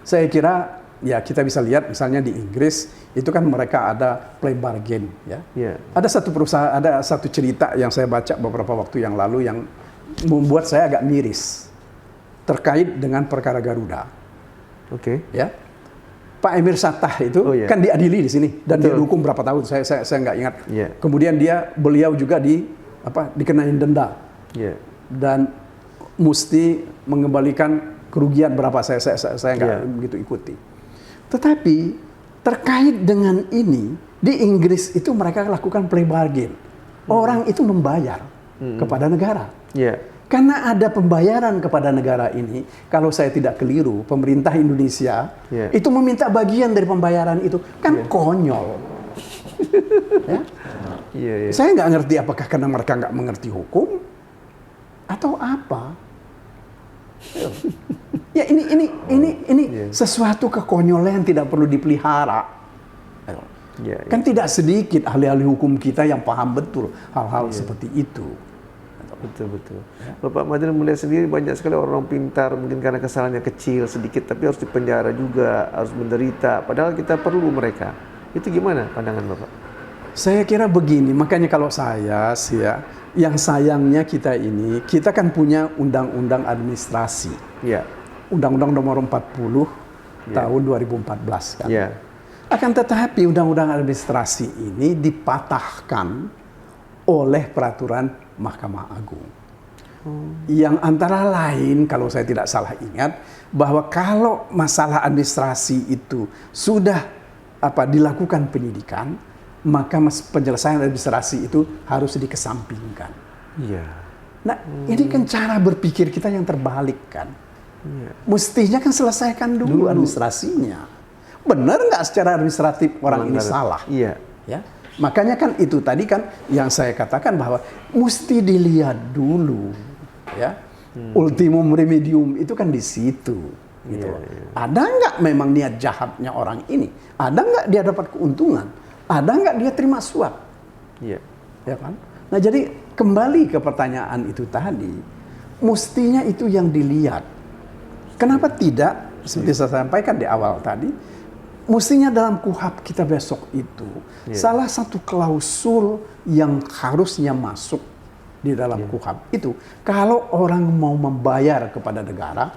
Saya kira ya kita bisa lihat misalnya di Inggris itu kan mereka ada plea bargain, Ada satu perusahaan, ada satu cerita yang saya baca beberapa waktu yang lalu yang membuat saya agak miris terkait dengan perkara Garuda. Ya, Pak Emir Satah itu kan diadili di sini dan dihukum berapa tahun? Saya nggak ingat. Kemudian beliau juga dikenain denda dan mesti mengembalikan kerugian berapa? Saya nggak begitu ikuti. Tetapi terkait dengan ini di Inggris itu mereka lakukan plea bargain. Orang itu membayar kepada negara. Karena ada pembayaran kepada negara ini, kalau saya tidak keliru, pemerintah Indonesia itu meminta bagian dari pembayaran itu, kan konyol. Saya nggak ngerti apakah karena mereka nggak mengerti hukum atau apa. Ya ini sesuatu kekonyolan yang tidak perlu dipelihara. Kan tidak sedikit ahli-ahli hukum kita yang paham betul hal-hal seperti itu. Betul. Bapak Madrin melihat sendiri banyak sekali orang pintar mungkin karena kesalahannya kecil sedikit tapi harus dipenjara juga, harus menderita. Padahal kita perlu mereka. Itu gimana pandangan Bapak? Saya kira begini, makanya kalau yang sayangnya kita kan punya undang-undang administrasi. Undang-undang nomor 40 tahun 2014 kan. Akan tetapi undang-undang administrasi ini dipatahkan oleh peraturan Mahkamah Agung. Yang antara lain, kalau saya tidak salah ingat, bahwa kalau masalah administrasi itu sudah dilakukan penyidikan, maka penyelesaian administrasi itu harus dikesampingkan. Nah, ini kan cara berpikir kita yang terbalik kan. Mestinya kan selesaikan dulu administrasinya. Benar nggak secara administratif orang ini salah? Ya. Makanya kan itu tadi kan yang saya katakan bahwa mesti dilihat dulu, ya. Ultimum remedium itu kan di situ, gitu. Ada nggak memang niat jahatnya orang ini? Ada nggak dia dapat keuntungan? Ada nggak dia terima suap? Ya kan? Nah jadi kembali ke pertanyaan itu tadi, mestinya itu yang dilihat. Kenapa tidak? Seperti saya sampaikan di awal tadi. Mestinya dalam KUHP kita besok itu salah satu klausul yang harusnya masuk di dalam KUHP itu kalau orang mau membayar kepada negara,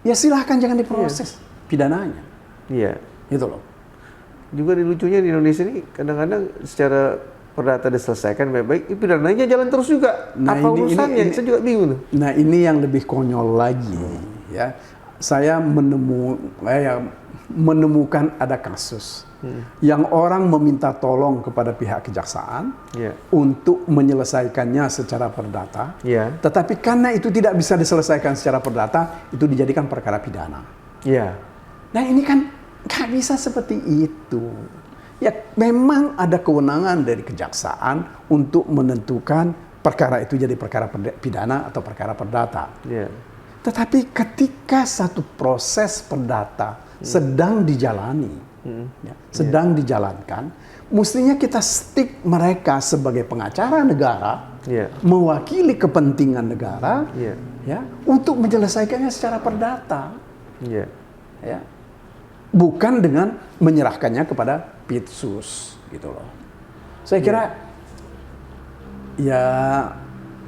ya silahkan jangan diproses pidananya. Gitu loh. Juga lucunya di Indonesia ini kadang-kadang secara perdata diselesaikan baik-baik, pidananya jalan terus juga. Nah, Apa urusannya? Saya juga bingung tuh. Nah, ini yang lebih konyol lagi, ya. Saya menemukan ada kasus yang orang meminta tolong kepada pihak kejaksaan untuk menyelesaikannya secara perdata, tetapi karena itu tidak bisa diselesaikan secara perdata, itu dijadikan perkara pidana. Nah, ini kan nggak bisa seperti itu. Ya, memang ada kewenangan dari kejaksaan untuk menentukan perkara itu jadi perkara pidana atau perkara perdata. Tetapi ketika satu proses perdata sedang dijalani, sedang dijalankan, mestinya kita stick mereka sebagai pengacara negara, mewakili kepentingan negara, untuk menyelesaikannya secara perdata. Ya. Bukan dengan menyerahkannya kepada Pitsus, gitu loh. Saya kira ya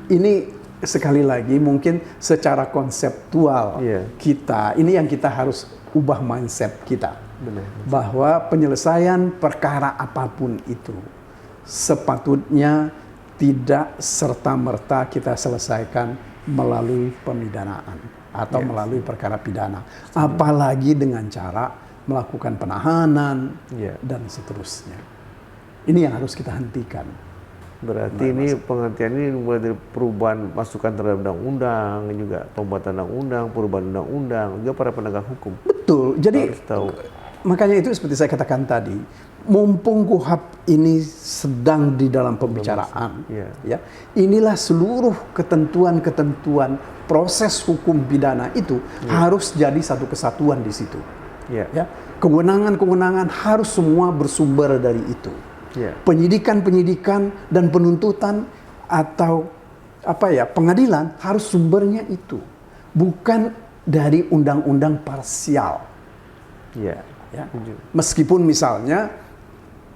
ini sekali lagi mungkin secara konseptual kita, ini yang kita harus ubah mindset kita. Bahwa penyelesaian perkara apapun itu sepatutnya tidak serta-merta kita selesaikan melalui pemidanaan atau melalui perkara pidana. Apalagi dengan cara melakukan penahanan dan seterusnya. Ini yang harus kita hentikan. Berarti ini pengertian ini mulai dari perubahan masukan terhadap undang-undang, juga pembuatan undang-undang, perubahan undang-undang, juga para penegak hukum. Betul. Jadi makanya itu seperti saya katakan tadi, mumpung KUHP ini sedang di dalam pembicaraan, ya, inilah seluruh ketentuan-ketentuan proses hukum pidana itu harus jadi satu kesatuan di situ. Ya, kewenangan-kewenangan harus semua bersumber dari itu. Penyidikan-penyidikan dan penuntutan atau pengadilan harus sumbernya itu, bukan dari undang-undang parsial. Ya. Meskipun misalnya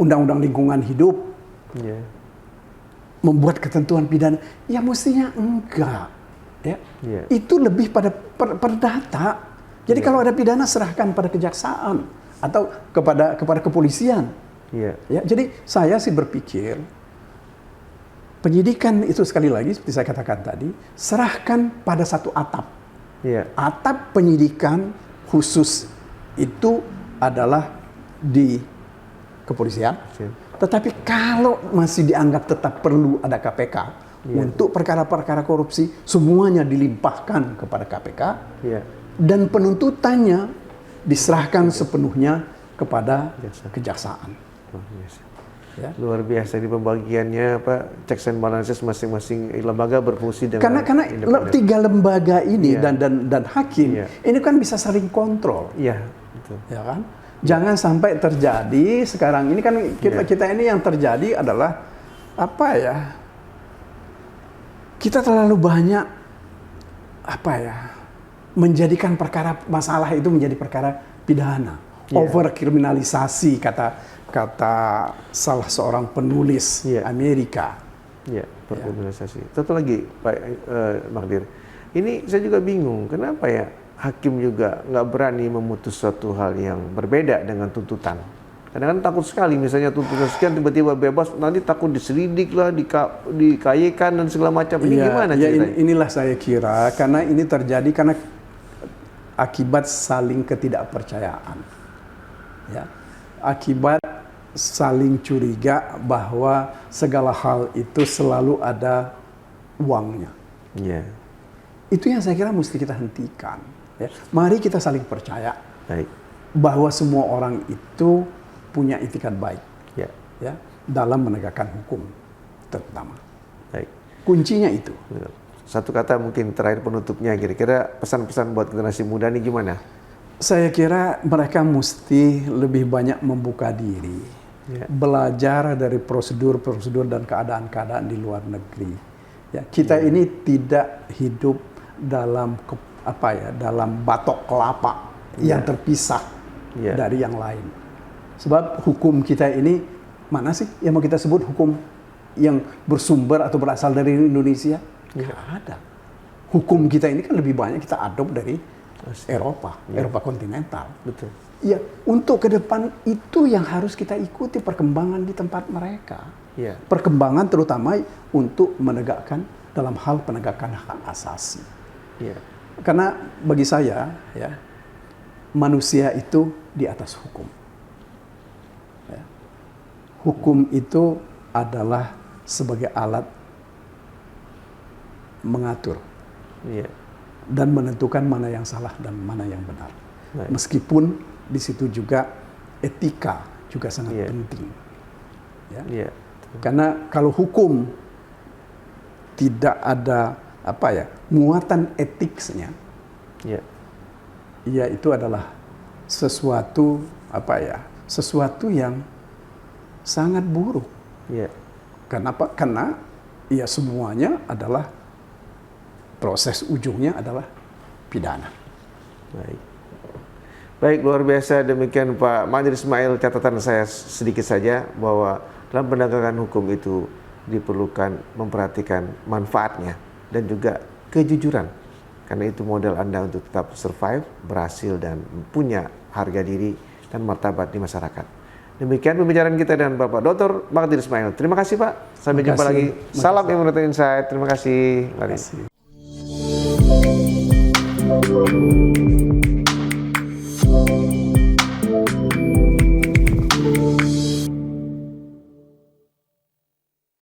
undang-undang lingkungan hidup membuat ketentuan pidana, ya mestinya enggak. Itu lebih pada perdata. Jadi kalau ada pidana serahkan pada kejaksaan atau kepada kepolisian. Ya, jadi saya sih berpikir penyidikan itu sekali lagi seperti saya katakan tadi, serahkan pada satu atap. Atap penyidikan khusus itu adalah di kepolisian. Tetapi kalau masih dianggap tetap perlu ada KPK untuk perkara-perkara korupsi, semuanya dilimpahkan kepada KPK. Dan penuntutannya diserahkan sepenuhnya kepada kejaksaan. Luar biasa di pembagiannya, checks and balances masing-masing lembaga berfungsi dengan karena tiga lembaga ini dan hakim ini kan bisa saling kontrol. Betul. Ya kan? Jangan sampai terjadi sekarang ini kan kita ini yang terjadi adalah kita terlalu banyak menjadikan perkara masalah itu menjadi perkara pidana. Overkriminalisasi kata salah seorang penulis Amerika. Perkriminalisasi. Satu lagi Pak Magdir, ini saya juga bingung kenapa ya hakim juga nggak berani memutus suatu hal yang berbeda dengan tuntutan. Kadang-kadang takut sekali, misalnya tuntutan sekian tiba-tiba bebas, nanti takut diselidik lah, dikayekan dan segala macam. Ini gimana ceritanya? Inilah saya kira karena ini terjadi karena akibat saling ketidakpercayaan. Akibat saling curiga bahwa segala hal itu selalu ada uangnya. Itu yang saya kira mesti kita hentikan. Mari kita saling percaya bahwa semua orang itu punya itikat baik dalam menegakkan hukum terutama. Kuncinya itu. Satu kata mungkin terakhir penutupnya, kira-kira pesan-pesan buat generasi muda ini gimana? Saya kira mereka mesti lebih banyak membuka diri, belajar dari prosedur-prosedur dan keadaan-keadaan di luar negeri. Kita ini tidak hidup dalam dalam batok kelapa yang terpisah dari yang lain. Sebab hukum kita ini mana sih yang mau kita sebut hukum yang bersumber atau berasal dari Indonesia? Nggak ada. Hukum kita ini kan lebih banyak kita adop dari Eropa kontinental. Betul. Ya, untuk ke depan itu yang harus kita ikuti perkembangan di tempat mereka. Ya. Perkembangan terutama untuk menegakkan dalam hal penegakan hak asasi. Ya. Karena bagi saya, ya, manusia itu di atas hukum. Ya. Hukum itu adalah sebagai alat mengatur Ya. dan menentukan mana yang salah dan mana yang benar. Baik. Meskipun di situ juga etika juga sangat penting. Ya. Ya. Karena kalau hukum tidak ada muatan etiknya, Ya. ya itu adalah sesuatu sesuatu yang sangat buruk. Ya. Kenapa? Karena ya semuanya adalah proses ujungnya adalah pidana. Baik. Baik, luar biasa. Demikian Pak Magdir Ismail, catatan saya sedikit saja bahwa dalam penegakan hukum itu diperlukan memperhatikan manfaatnya dan juga kejujuran. Karena itu modal Anda untuk tetap survive, berhasil dan punya harga diri dan martabat di masyarakat. Demikian pembicaraan kita dengan Bapak Dr. Magdir Ismail. Terima kasih Pak. Sampai jumpa lagi. Salam Immunity Insight. Terima kasih. Terima kasih.